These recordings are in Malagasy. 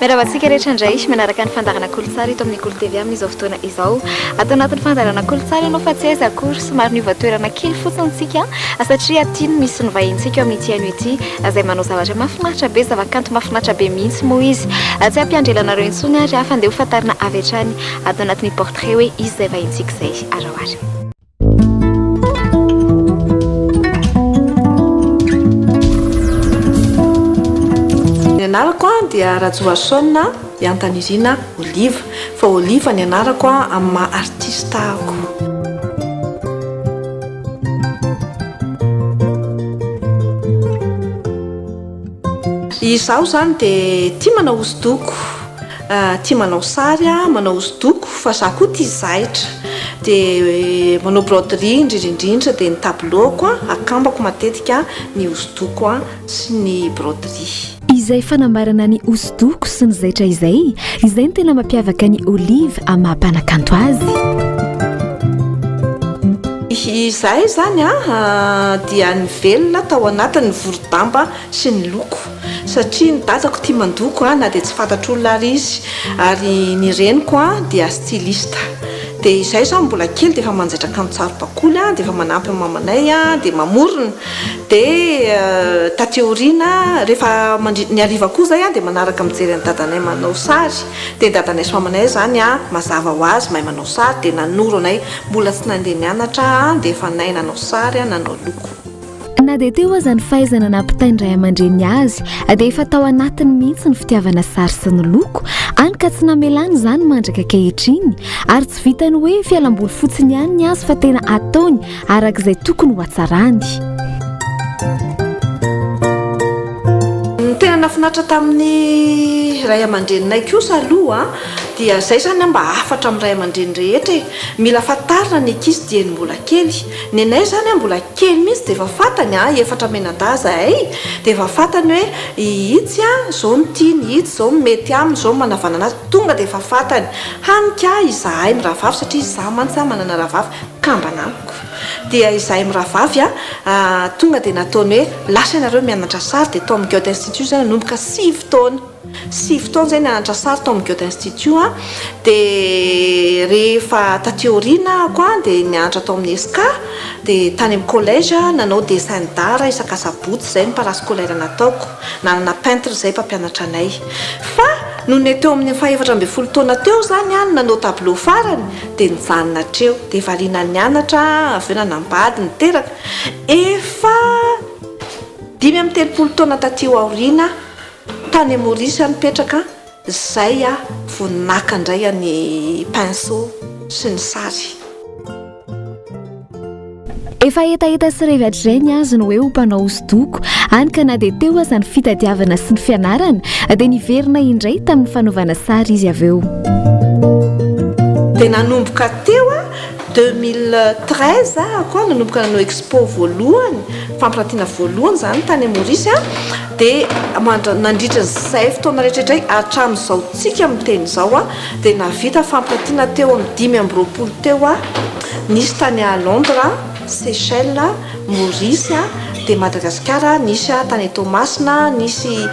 Miravantsika rehetra indray manaraka ny fandarana kolotsara eto amin'ny École TV amin'izao fotoana izao. Atao anatin'ny fandarana kolotsara ianao fa tsy aiza akory somary niova toerana kely fotsiny tsika satria aty no misy ny vahintsika eo amin'ity ano ity izay manao zavatra mahafinaritra be, zavakanto mahafinaritra be mihitsy moa izy. Tsy ampiandrelanareo intsony ary hafa andeha ho fantarina avy hatrany atao anatin'ny portrait hoe izy izay vahintsika izay arahoary. Anarako dia Rajoasona Antanirina Oliva fa Oliva ny anarako amin'ny maha artista ako. Izaho zany dia tia manao hosodoko, tia manao sary, manao hosodoko fa za koa tia zaitra dia manao broderie indrindrindrindra dia ny tableauko akambako matetika ny hosodoko sy ny broderie. Izay fanambarana ny hosodoko sy ny zaitra izay ny tena mampiavaka ny Oliva amin'ny maha-mpanakanto azy. Izay zany dia nivelona tao anatin'ny vorodamba sy ny loko satria ny dadako tia mandoko na dia tsy fantatr'olona ary izy ary ny reniko dia styliste. Dia izay zao mbola kely dia efa manjaitra kanto tsaro-bakoly dia efa manampy amin'ny mamanay dia mamorona dia tateoriana rehefa ny hariva koa zay dia manaraka mijery ny dadanay manao sary dia dadanay sy mamanay zany mazava ho azy mahay manao sary dia nanoro anay mbola tsy nandeha nianatra dia efa nay nanao sary nanao loko. Na dia teo aza ny fahaizana nampitainy ray aman-dreny azy dia efa tao anatiny mihitsy ny fitiavana sary sy ny loko any ka tsy namelany izany mandraka ankehitriny ary tsy vitany hoe fialamboly fotsiny ihany ny azy fa tena ataony arak'izay tokony ho hatsarany. Tena nafinatra tamin'ny ray aman-dreninay kosa aloha dia zay zany mba afatra amin'ny ray aman-dreny rehetra mila fatarina ny ankizy dia ny mbola kely. Ny anay zany mbola kely mihitsy dia efa fatany efatra menan-daza dia efa fatany hoe itsy zao ny tiany, itsy zao mety aminy, zao manavana anazy tonga dia efa fatany hanika izahay miravavy satria izaho mantsy manana rahavavy kambana amiko. Dia izahay miravavy tonga dia nataony hoe lasa ianareo mianatra sary dia tao amin'ny Goethe Institut zany nanomboka 6 taona. 6 taona zay nianatra sary tao amin'ny Goethe Institut dia rehefa tateoriana ako dia nianatra tao amin'ny ESCA dia tany amin'ny collège nanao dessin d'art isakasabotsy zay ny parascolaire nataoko, nanana peintre zay mpampianatra anay. Fa no ny teo amin'ny faha-efatra ambin'ny folo taona teo zany nanao tableau farany dia nijanona treo dia variana nianatra avy eo nanambady niteraka efa 5 taona taty aoriana tany Maurice nipetraka zay voninaka indray ny pinceau sy ny sary. Efa etaeta sy revy hatr'izay azy no hoe ho mpanao hosodoko any ka na dia teo aza ny fitadiavana sy ny fianarana dia niverina indray tamin'ny fanaovana sary izy avy eo. Dia nanomboka teo 2013 ako nanomboka nanao expo voalohany fampirantiana voalohany zany tany Maurice dia nandritra izay fotoana rehetrarehetra hatramin'izao tsika miteny izao dia navita fampirantiana teo amin'ny 5 teo nisy tany à Londres, Seychelles, Maurice dia Madagasikara nisy tany Tomasina, nisy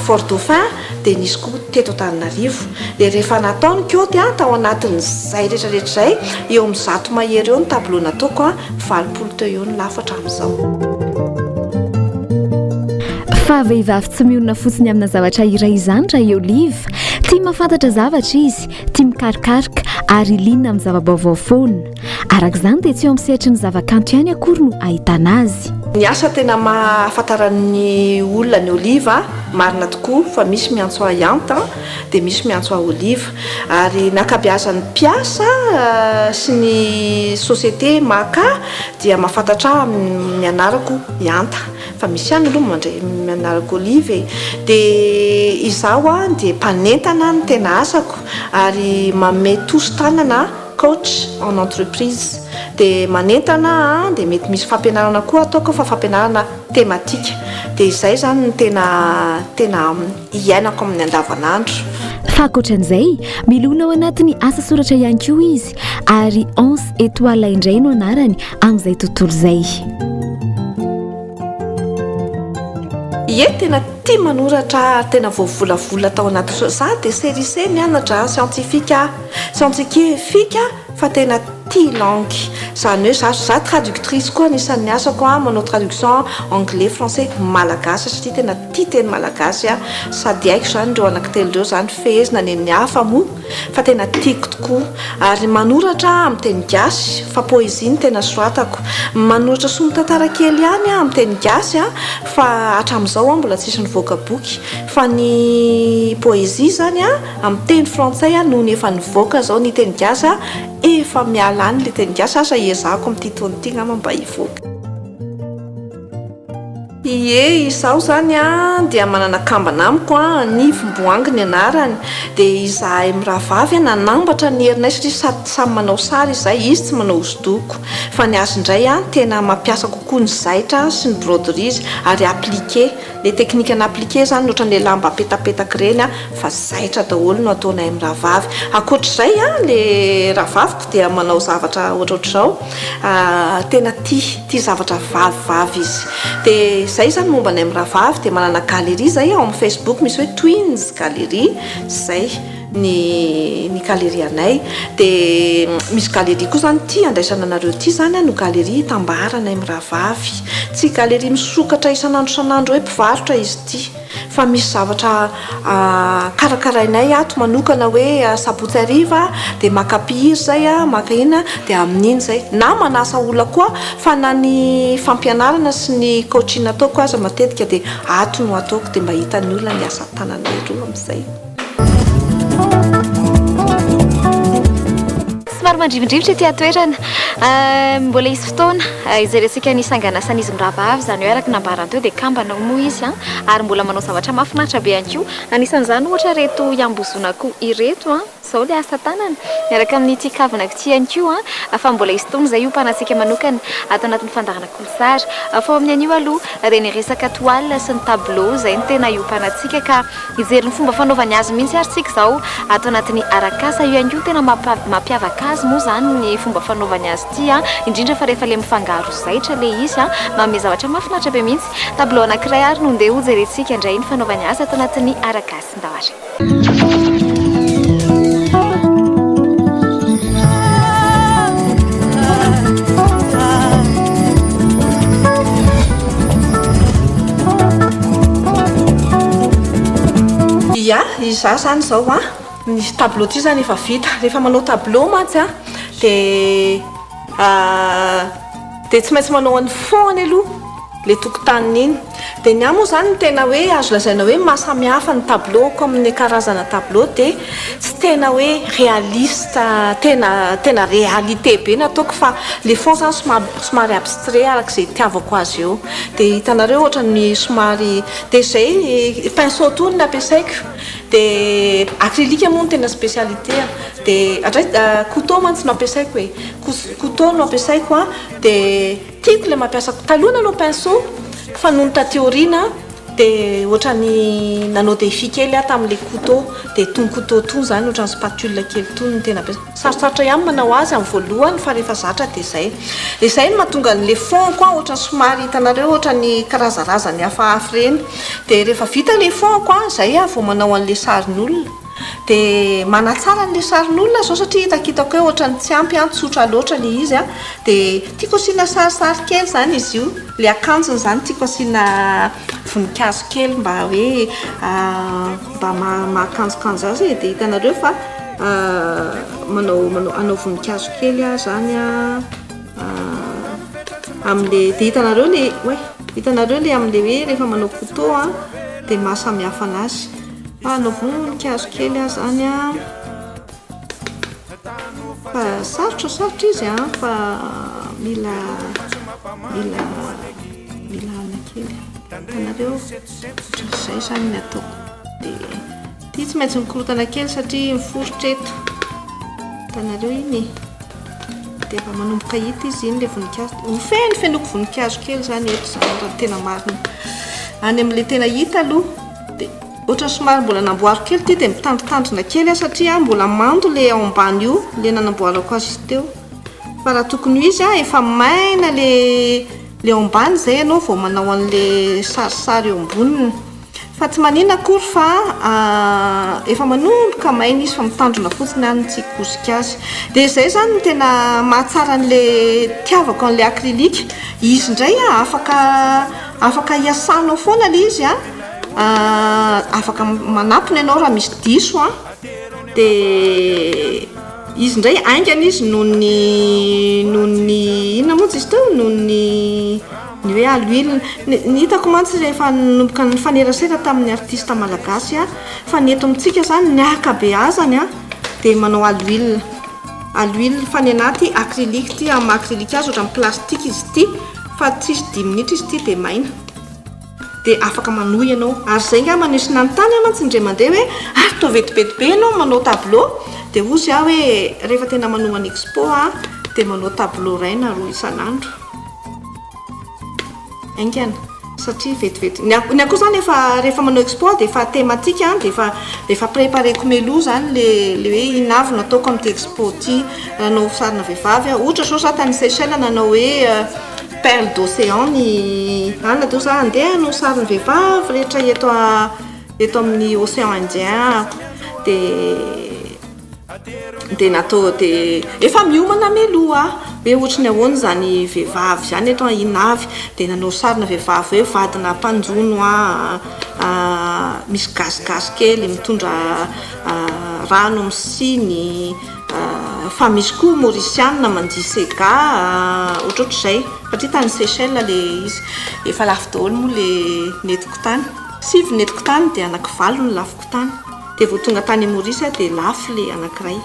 Fort Dauphin dia nisy koa teto Antananarivo. Dia rehefa nataony Kyoto tao anatin'izay rehetrarehetra zay eo amin'ny 100 mahery eo ny tableau nataoko 20 teo eo ny lafatra amin'izao. Fa vehivavy tsy mionona fotsiny amina zavatra iray izany raha Oliva, tia mahafantatra zavatra izy, tia mikarikaroka ary liana amin'ny zava-baovao foana. Arak'izany dia tsy eo amin'ny sehatry ny zavakanto ihany akory no ahitana azy. Ny asa tena mahafantaran'ny olona ny Oliva marina tokoa fa misy miantso Ianta dia misy miantso Oliva ary nakabeazan'ny mpiasa sy ny société maka dia mahafantatra ny anarako Ianta fa misy ihany aloha mandray mianarako Oliva dia izaho dia mpanentana ny tena asako ary manome tosi-tanana coach en entreprise dia manentana dia mety misy fampianarana koa ataoko fa fampianarana tematika dia izay zany no tena iainako amin'ny andavanandro. Fa ankoatran'izay milona ao anatin'ny asa soratra ihany koa izy ary 11 étoiles indray no anarany amin'izay tontolo izay. Ie tena tia manoratra tena voavolavola tao anaty za dia série mianatra scientifique fa tena tia langue zany hoe za traductrice koa anisan'ny asako manao traduction anglais français malagasy satria tena tia teny malagasy sady haiko zany ireo anankitelo ireo zany fehezina ny hafa moa fa tena tiako tokoa ary manoratra amin'ny teny gasy fa poésie tena soratako manoratra sombitantara kely ihany amin'ny teny gasy fa hatramin'izao mbola tsisy nivoaka boky fa ny poésie zany amin'ny teny frantsay noho ny efa nivoaka zao ny teny gasy efa miala any le teny gasy asa iezahako amin'ity taona ity ngamba mba hivoaka. Ie izao zany dia manana kambana amiko ny Vomboangy ny anarany dia izahay mirahavavy nanambatra ny herinay satria samy manao sary izay izy tsy manao hosodoko fa ny azy indray tena mampiasa kokoa ny zaitra sy ny broderie ary appliqué le teknika ny appliqué zany ohatran'le lamba apetapetaka reny fa zaitra daholo no ataonay mirahavavy. Ankoatr'izay le rahavaviko dia manao zavatra ohatrohatr'izao tena tia zavatra vavivavy izy dia zay zany momba ny mirahavavy dia manana galerie zay ao amin'ny Facebook misy hoe Twins Galerie zay ny galerie anay dia misy galerie koa zany tia andraisana anareo ity zany no galerie tambaranay mirahavavy tsy galerie misokatra isan'andro hoe mpivarotra izy ity fa misy zavatra karakarainay ato manokana hoe sabotsy hariva dia makapihiry zay maka ina dia amin'iny zay na manasa olona koa fa na ny fampianarana sy ny coaching ataoko aza matetika dia ato no ataoko dia mba hitan'ny olona ny asa tananay roa amin'izay. Somary mandrivondrivotra ity atoerana mbola isy fotoana izay resika nisanganasana izy mirahavavy zany hoe araka nambarany teo dia kambana moa izy ary mbola manao zavatra mahafinaritra be ihany koa anisan'izany ohatra reto iambozonako ireto zao le asa tanana miaraka amin'ny ity kavinako ity ihany koa fa mbola isy fotoana izay iompanatsika manokana ato anatin'ny fandarana kolosary fa amin'ny anio aloha dia ny resaka toile sy ny tableau izay ny tena iompanatsika ka ijery ny fomba fanaovany azy mihitsy ary tsika zao ato anatin'ny arakasa io ihany koa tena mampiavaka azy moa zany ny fomba fanaovany azy ity indrindra fa rehefa le mifangaro zaitra le izy manome zavatra mahafinaritra be mihitsy tableau anankiray ary no ndeha hojerentsika indray ny fanaovany azy ato anatin'ny arakasa ndahatra. Iza zany zao ny tableau ty zany efa vita rehefa manao tableau mantsy dia tsy maintsy manao an'ny fony aloha le tokotaniny iny dia ny amo zany tena hoe azo lazaina hoe mahasamihafa ny tableau ko amin'ny karazana tableau dia tsy tena hoe réaliste tena réalité be nataoko fa le fond zany somary abstrait arak'izay itiavako azy eo dia hitanareo ohatra ny somary dia zay pinceau tony ny ampiasaiko dia acrylique moa no tena spécialité dia atray couteau mantsy no ampiasaiko hoe couteau no ampiasaiko dia tiako le mampiasako taloha nanao pinceau fa noho ny tateoriana dia ohatra ny nanao défi kely tamin'le couteau dia tony couteau tony zany ohatra ny spatule kely tony no tena ampiasaiko sarosarotra ihany manao azy amin'ny voalohany fa rehefa zatra dia zay no mahatonga n'le fond koa ohatra ny somary hitanareo ohatra ny karazarazany hafahafa reny dia rehefa vita le fond koa zay vao manao an'le sarin'olona dia manatsara n'le sarin'olona zao satria hitakitako hoe ohatra ny tsy ampy tsotra loatra le izy dia tiako asiana sarisary kely zany izy io le akanjony zany tiako asiana voninkazo kely mba hoe mba mahakanjokanjo azy dia hitanareo fa manao voninkazo kely zany amin'le dia hitanareo le amin'le hoe rehefa manao couteau dia mahasamihafa anazy anao voninkazo kely zany fa sarotra izy fa mila ana kely tanareo ohatran'izay zany ny ataoko dia ity tsy maintsy mikorotana kely satria miforotra eto tanareo iny dia efa manomboka hita izy iny le voninkazo hofeny fenoko voninkazo kely zany eto zany raha tena marina any amin'le tena hita aloha dia ohatra somary mbola namboaro kely ty dia mitandritandrina kely satria mbola mando le ao ambany io le nanamboarako azy izy teo fa raha tokony izy efa maina le ao ambany zay ianao vao manao an'le sarisary eo amboniny fa tsy manina akory fa efa manomboka maina izy fa mitandrina fotsiny any tsy kosika azy dia zay zany no tena mahatsara an'le tiavako an'le acrylique izy indray afaka hiasanao foana le izy afaka manampina ianao raha misy diso dia izy indray aingana izy noho ny inona moa izy teo noho ny hoe aluile ny hitako mantsy rehefa nomboka ny fanerasera tamin'ny artiste malagasy fa ny eto amintsika zany ny akabeazany dia manao aluile fa ny anaty acrylique ty amin'ny acrylique azy ohatra amin'ny plastique izy ty fa tsisy 10 minitra izy ty dia maina dia afaka manohy ianao ary zay nga manisy nanontany mantsy indray mandeha hoe atao vetibety be ianao manao tableau dia ozy hoe rehefa tena manomana expo dia manao tableau raina roa isan'andro aingana satria vetivety ny akoho zany rehefa manao expo dia efa thématique dia efa prépareko meloa zany le hoe inavy nataoko amin'ity expo ty nanao sarina vehivavy ohatra zao za tany Seychelles nanao hoe perle d'océan ny ana teo za andeha no sarina vehivavy rehetra eto amin'ny océan Indien dia natao dia efa miomana meloa hoe ohatra ny ahoana zany vehivavy zany eto inavy dia nanao sarina vehivavy hoe vadina mpanjono misy gazigazy kely mitondra rano amin'ny siny fa misy koa mauriciana mandia sega ohatrohatr'izay satria tany Seychelles le izy efa lafo daholo moa le netiko tany 7 netiko tany dia anankivalo ny lafoko tany dia vao tonga tany Maurice dia lafo le anankiray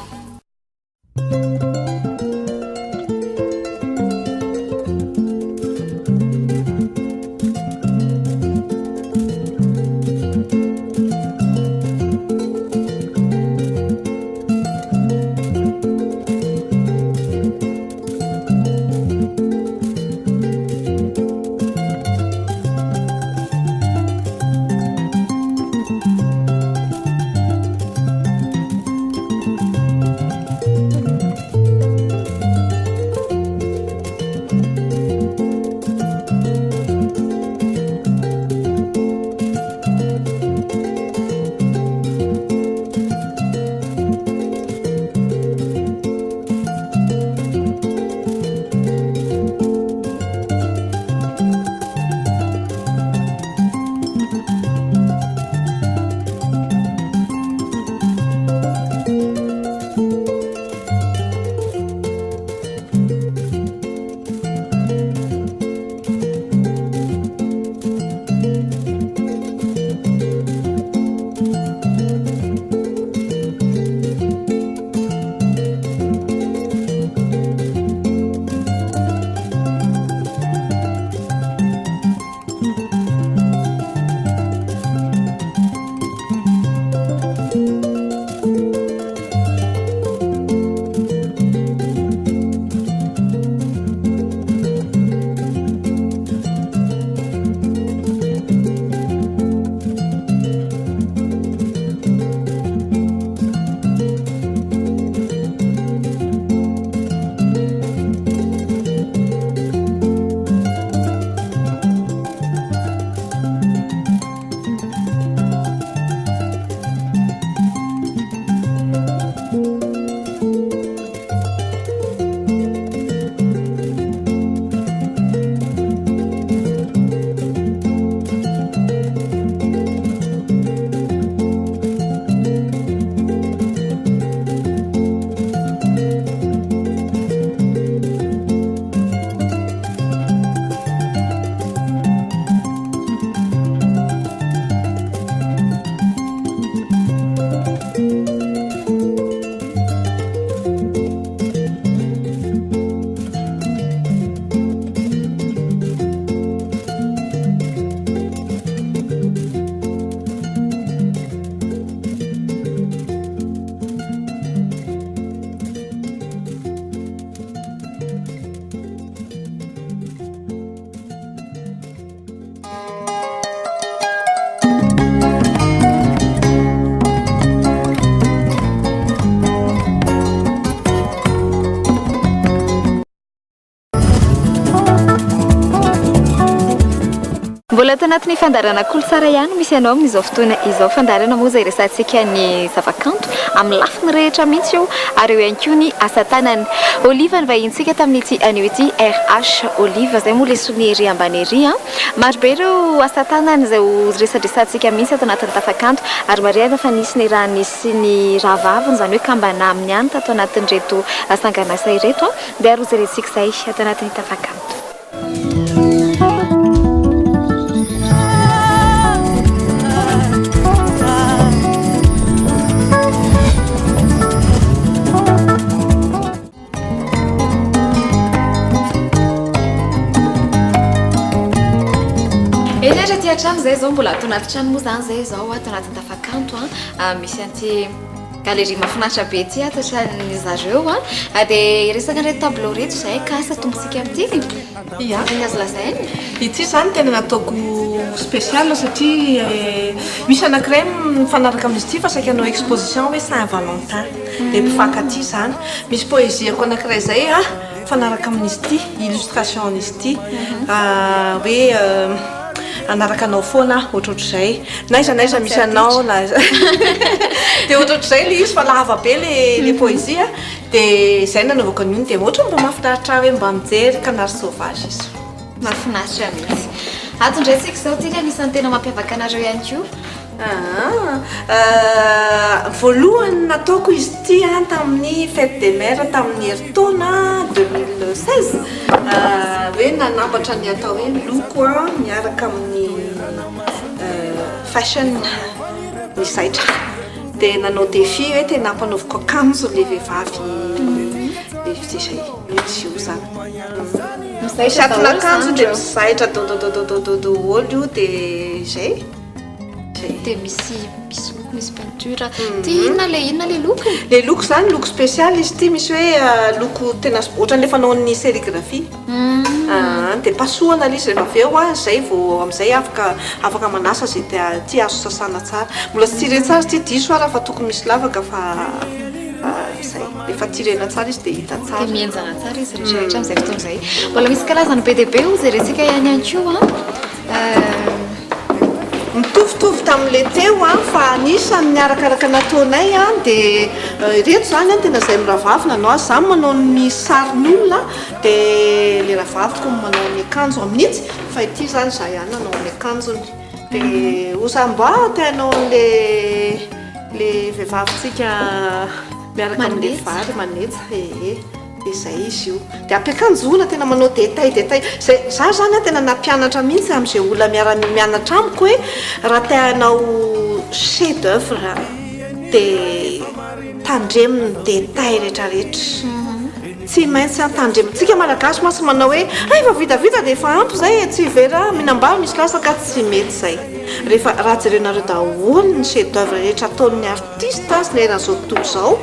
mbola tao anatin'ny fandarana kolotsara ihany misy ianao amin'izao fotoana izao fandarana moa izay resantsika ny zavakanto amin'ny lafiny rehetra mihitsy io ary eo ihany koa ny asa tanana Oliva ny vahintsika tamin'ity anio ity RH Oliva zay moa lesony ery ambany ery maro be ireo asa tanana izay resadresantsika mihitsy ato anatin'ny tafakanto ary mariana fa nisy ny raha nisy ny rahavaviny izany hoe kambana amin'ny ihany tato anatin'ireto sanganasa ireto dia arozerentsika izay ato anatin'ny tafakanto. Trano zay zao mbola ato anaty trano moa zany zay zao ato anatin'ny tafakanto misy anty galerie mahafinaritra be ty ato atran'ny zareo dia resaka reto tableau reto zay kasa tombontsika amin'ity ny azo lazainy ity zany tena nataoko spécial satria misy anankiray mifanaraka amin'izy ity fa saika hanao exposition hoe Saint-Valentin dia mpifankaty zany misy poézieko anankiray zay mifanaraka amin'izy ity illustration an'izy ity hoe anaraka anao foana ohatrohatr'izay naiza misy anao dia ohatrohatr'izay le izy fa lava be le poézie dia izay nanaovako an'iny dia ohatra mba mahafinaritra hoe mba mijery canard sauvage izy mahafinaritra mihitsy ato ndraitsika izao tika anisan'ny tena mampiavaka anareo ihany koa voalohany nataoko izy ity tamin'ny fête des mères tamin'ny heritaona 2016 hoe nanambatra ny atao hoe loko miaraka amin'ny fashion ny zaitra dia nanao défi hoe tena ampanaoviko akanjo le vehivavy zay io zany saton'akanjo dia mizaitra dododododolo io dia zay dia misy loko misy peinture ty inona le loko le loko zany loko spécial izy ity misy hoe loko tena ohatran'le fanaon'ny sérigraphie dia pasohana izy rehefa avy eo zay vao amin'izay afaka manasa zay ty azo sasana tsara mbola tsy tirena tsara ty diso raha fa tokony misy lavaka fa zay efa tirena tsara izy dia hita tsara dia mienjana tsara izy rehetrarehetra amin'izay fotoana izay mbola misy karazany be dia be o zay resika ihany ihany koa mitovitovy tamin'le teo fa anisany miarakaraka nataonay dia reto zany tena izay miravavy nanao zany manao ny sarin'olona dia le ravaviko manao ny akanjo amin'ity fa ity zany za ihany nanao ny akanjony dia osamboa tianao le vehivavitsika miaraka amin'le vary manetsa izay izy io dia ampiakanjoana tena manao détail za zany tena nampianatra mihitsy amin'izay olona mianatra amiko hoe raha tianao chef d'œuvre dia tandreminy détail rehetrarehetra tsy maintsy tandremintsika malagasy masy manao hoe efa vitavita dia efa ampy zay tsy vera minambary misy lasaka tsy mety zay rehefa raha jerenareo daholo ny chef d'œuvre rehetra ataon'ny artiste sy leran'izao tontolo izao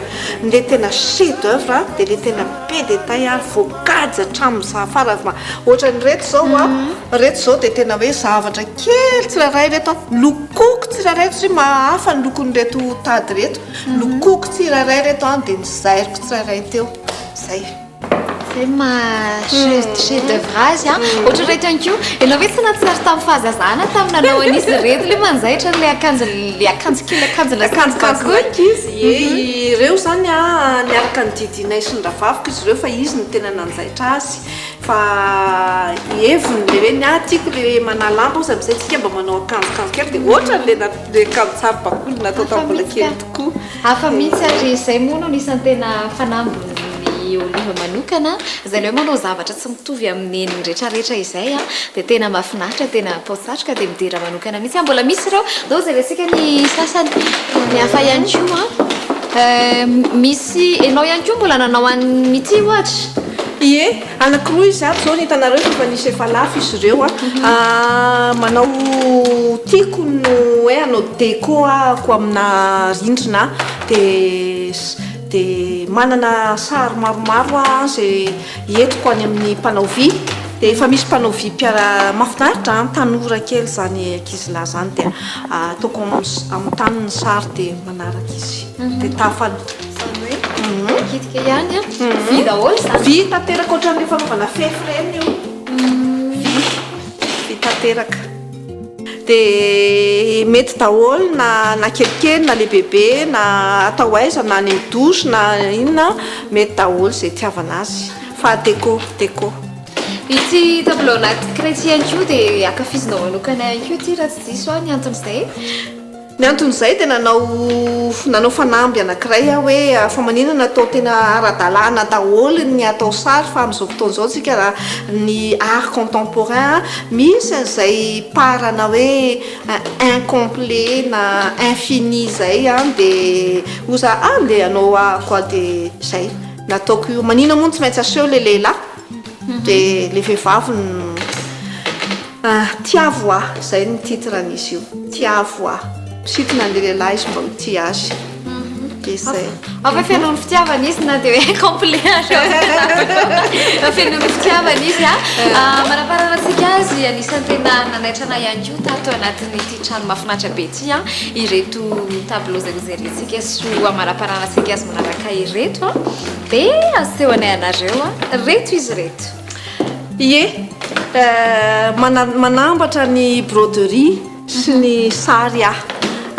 le tena chef d'œuvre dia le tena be détail voakajy hatramin'ny zafara ohatran'ny reto zao dia tena hoe zavatra kely tsiraray reto lokoko tsiraray tsy mahafa ny lokon'reto tady reto lokoko tsiraray reto dia nizairiko tsiraray teo zay chef d'œuvre azy ohatra reto ihany koa ianao hoe tsy natsary tamin'ny fahazazana tamin'ny nanao an'izy reto le manjaitra le akanjo kely akanjokakoky izy ireo zany niaraka ny didinay sy ny ravaviko izy ireo fa izy ny tena nanjaitra azy fa heviny le hoe ny tiako le manalamba ozy amin'izay tsika mba manao akanjokanjo kely dia ohatra le akanjo tsara bakolo natao tambola kely tokoa hafa mihitsy ary izay moa no nisan'ny tena fanambony Oliva manokana izany hoe manao zavatra tsy mitovy amin'ny endriny rehetrarehetra izay dia tena mahafinaritra tena posatroka dia midera manokana mihitsy mbola misy ireo zao zay resika ny sasany ny hafa ihany koa misy ianao ihany koa mbola nanao an'ity ohatra ie anankiroa izy ato zao ny hitanareo fa nisy efa lafo izy ireo manao tiako no hoe anao déco ko amina rindrina dia manana sary maromaro zay entiko any amin'ny mpanao vy dia efa misy mpanao vy mafinaritra tanora kely zany ankizilahy zany dia ataoko amin'ny taniny sary dia manaraka izy dia tafany kitika ihany vy daholo zany vy tanteraka ohatran'le fanaovana fefy reny io vy tanteraka dia mety daholo na kelikely na le bebe na atao aiza na ny midosy na inona mety daholo zay tiavana azy fa déco ity tableau anaty chrétien ko dia akafizinao manokana ko ty raha tsy diso ny anton'izay ny anton'izay dia nanao fanamby anankiray a hoe fa maninona atao tena ara-dalàna daholo ny atao sary fa amin'izao fotoana izao tsika raha ny art contemporain misy an'izay parana hoe incomplet na infini zay a dia oza le anao koa dia zay nataoko io manina moa tsy maintsy aseho le lehilahy dia le vehivavy tiavo zay ny titran'izy io tiavo sitina le lehilahy izy mba ho ti azy dia zay afa fianao ny fitiavana izy na dia hoe complet fianao ny fitiavana izy manaparanantsika azy anisan'ny tena nanaitrana ihany ko tato anatin'ity trano mahafinaritra be ty ireto tableau zay hozerentsika so manaparanantsika azy manaraka ireto dia asehoanay anareo reto izy reto ie manambatra ny broderie sy ny sary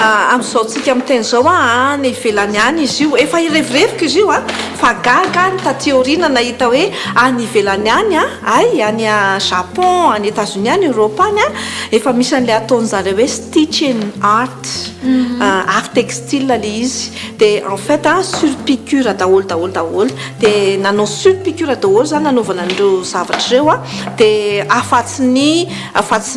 amin'izao tsika amin'teny zao ny ivelany any izy io efa irevireviko izy io fa gaga ny tateoriana nahita hoe any ivelany any any Japon any États-Unis any Europe any efa misy an'le ataon'zareo hoe stitching art art textile le izy dia en fait surpiqûre daholo dia nanao surpiqûre daholo zany nanaovana an'ireo zavatra ireo dia afatsy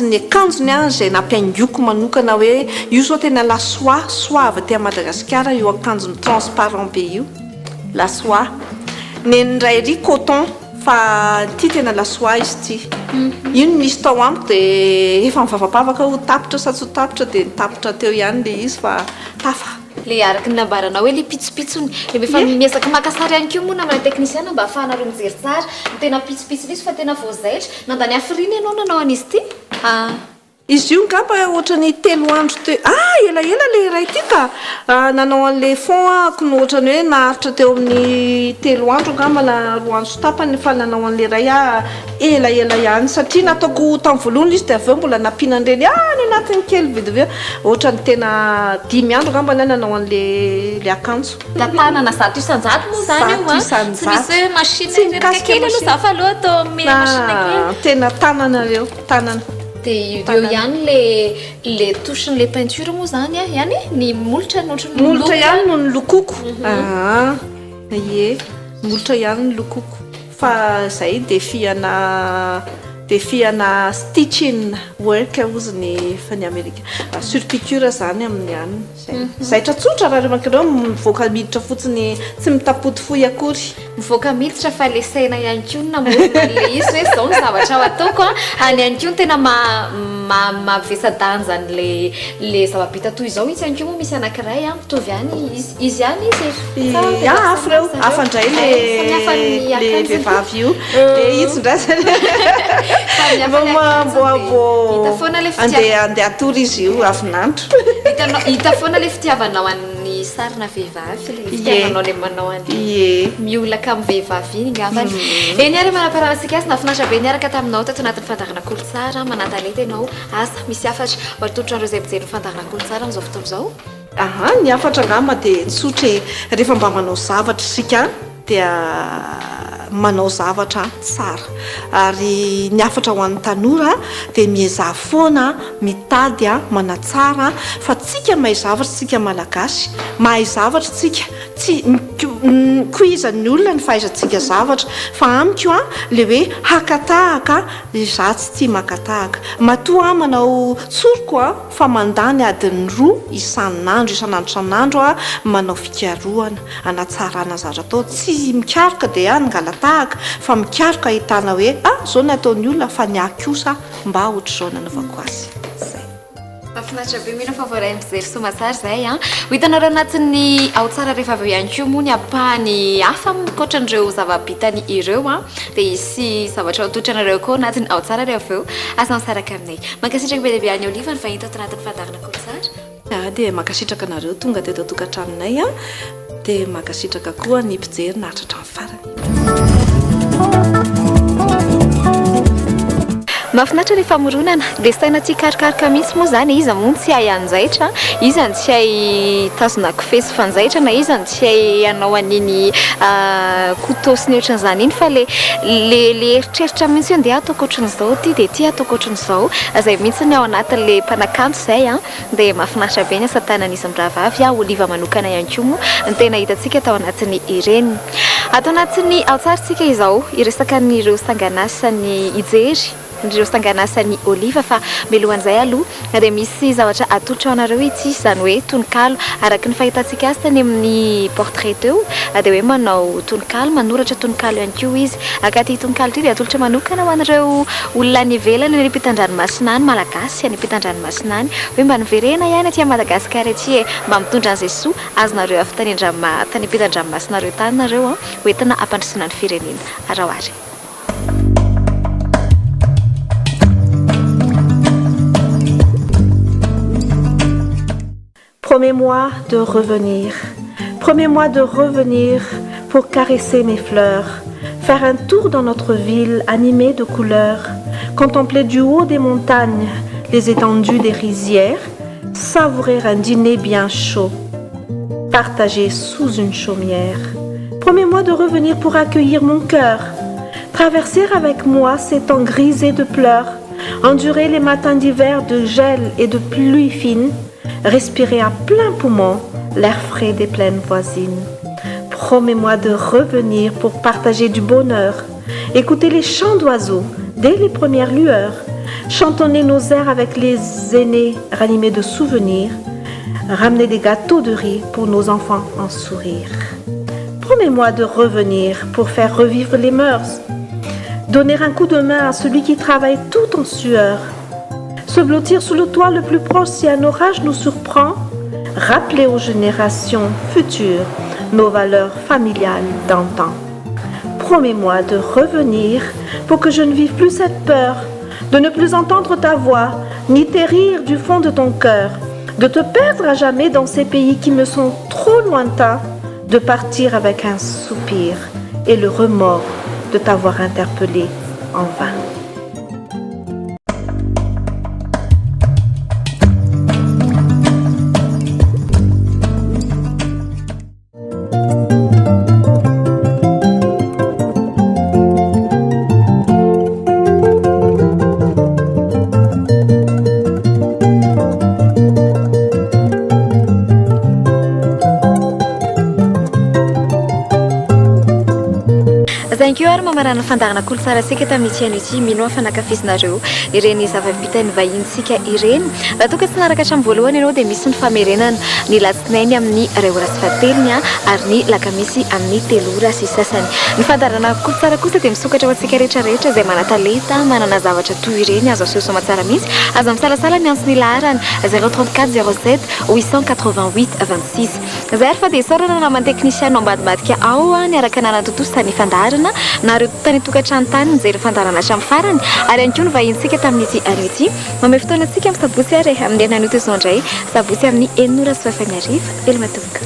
ny akanjony zay nampiaingoko manokana hoe io zao tena la soie avy aty Madagasikara io akanjony transparent be io la soie nendray ry coton fa ty tena la soie izy ty io no misy tao amiko dia efa mivavapavaka ho tapitra sa tsy ho tapitra dia nitapitra teo ihany le izy fa tafa le araky ny nambaranao hoe le pitsopitsony efa miezaka makasary ihany ko moa namana teknisiana mba ahafahanareo mijery tsara tena pitsopitsony izy fa tena voazaitra nandany afriny ianao nanao an'izy ty izy io ngamba ohatrany 3 andro teo ela le iray ty ka nanao an'le fond ko no ohatrany hoe naharitra teo amin'ny 3 andro ngamba na 2 andro sy tapany fa nanao an'le iray ela ihany satria nataoko tamin'ny voalohany izy dia aveo mbola nampinan'ireny ny anatin'ny kely vidiveo ohatrany tena 5 andro ngamba nanao an'le akanjo da tanana zato isanjato moa zany io tsy misy hoe machine kely aloha za fa aloha atao mena machine kely tena tananareo tanana dia eo ihany le touche-n'le peinture moa zany ihany ny molotra ihany no ny lokoko ie molotra ihany ny lokoko fa zay defihana stitching work ozy ny fa ny Amerika surpiqûre zany amin'ny any zaitra tsotra raha remakireo mivoaka miditra fotsiny tsy mitapoty foy akory mivoaka miditra fa le saina ihany ko namorona le izy hoe zao ny zavatra ao ataoko any ihany ko tena mavesa-danja le zava-bita toy izao izy ihany ko moa misy anankiray mitovy any izy ihany izy afireo afandray le vehivavy io dia izy ndraandeha atory izy io avinandro hita foana le fitiavanao an'ny sarina vehivavy le fitiavanao le manao any miolaka amin'ny vehivavy iny ngambany eny ary manaparanasika azy nafinatra be niaraka taminao tato anatin'ny fandarana kolotsara manataleta ianao asa misy afatra baritotrareo zay mijery fandarana kolotsara amin'izao fotoana izao ny afatra ngamba dia tsotra rehefa mba manao zavatra sika dia manao zavatra tsara ary ny afatra ho an'ny tanora dia mieza foana mitady manatsara fa tsika mahay zavatra tsika malagasy mahay zavatra tsika tsy kuizan'ny olona ny fahaizantsika zavatra fa amiko le hoe hakatahaka za tsy tia makatahaka matoa manao tsoroko fa mandany adiny 2 isan'andro manao fikaroana anatsarana zavatra atao tsy mikaroka dia ngalatahaka fa mikaroka ahitana hoe zao ny ataon'ny olona fa ny akosa mba ohatra zao nanaovako azy mahafinaritra be mihina fa voaray mijery somatsara zay ho hitanareo anatin'ny ao tsara rehefa aveo ihany ko moa ny ampahany hafa mikoatran'ireo zava-bitany ireo dia isy zavatra atotranareo koa anatin'ny ao tsara rehefa aveo asa misaraka aminay mankasitraka be lehibe any oliva ny fahita ato anatin'ny fandarana kolotsara dia mankasitraka anareo tonga teto tokantranonay dia mankasitraka koa ny mpijery nahatratra amin'ny farany mahafinaritra ny famoronana dia saina tia karokaroka mihitsy moa zany izy moa tsy hay anjaitra izany tsy hay tazona kofesy fanjaitra na izany tsy hay anao an'iny couteau sy ny ohatran'izany iny fa le eritreritra mihitsy hoe ndeha ataoko ohatran'izao ty dia ty ataoko ohatran'izao izay mihitsy ny ao anatin'le mpanakanto izay dia mahafinaritra be ny asa tanan'izy mirahavavy oliva manokana ihany koa moa ny tena hitantsika tao anatin'ny ireny atao anatin'ny aotsarintsika izao iresaka n'ireo sanganasany ijery ireo sanganasany oliva fa milohan'izay aloha dia misy zavatra atolotra ao anareo ity izany hoe tononkalo araka ny fahitantsika azy tany amin'ny portrait teo dia hoe manao tononkalo manoratra tononkalo ihany koa izy akaty tononkalo ity dia atolotra manokana ho anareo olona any ivelany any ampitan-dranomasina any malagasy any ampitan-dranomasina any hoe mba niverena ihany aty Madagasikara aty mba mitondra an'izay soa azonareo avy tany ampitan-dranomasinareo tany nareo hoentina ampandrosoana ny firenena arahoary. Promets-moi de revenir. Promets-moi de revenir pour caresser mes fleurs, faire un tour dans notre ville animée de couleurs, contempler du haut des montagnes les étendues des rizières, savourer un dîner bien chaud, partagé sous une chaumière. Promets-moi de revenir pour accueillir mon cœur, traverser avec moi ces temps grisés de pleurs, endurer les matins d'hiver de gel et de pluie fine, respirer à plein poumon l'air frais des plaines voisines. Promets-moi de revenir pour partager du bonheur, écouter les chants d'oiseaux dès les premières lueurs, chantonner nos airs avec les aînés ranimés de souvenirs, ramener des gâteaux de riz pour nos enfants en sourire. Promets-moi de revenir pour faire revivre les mœurs, donner un coup de main à celui qui travaille tout en sueur, se blottir sous le toit le plus proche si un orage nous surprend, rappeler aux générations futures nos valeurs familiales d'antan. Promets-moi de revenir pour que je ne vive plus cette peur, de ne plus entendre ta voix, ni tes rires du fond de ton cœur, de te perdre à jamais dans ces pays qui me sont trop lointains, de partir avec un soupir et le remords de t'avoir interpellé en vain. Thank you ary mamarana fandarana kolotsara sika tamin'ity ano ity mino fanakafizinareo ireny zava-bitany vahinintsika ireny raha toa ka tsy naraka hatramin'ny voalohany ianao dia misy ny famerenana ny latsinainy amin'ny 2 ora sy 7 ary ny lakamisy amin'ny 3 ora sy sasany ny fandarana kolotsara kosa dia misokatra ho antsika rehetrarehetra izay mana-talenta manana zavatra toy ireny azo aseho somatsara mihitsy azo misalasala ny antsy ny laharana 034 07 888 26 zay ary fa dia isaorana namany teknisiano ambadimbadika ao ny araka nanatotosa ny fandarana nareo tany tokatrano tany nijery fandarana hatramin'ny farany ary ihany koa ny vahinintsika tamin'ity ano ity mamay fotoanantsika amin'ny sabotsy ary amin'ny ananoto izao indray sabotsy amin'ny 9 ora sy 5 ariva elo matomboka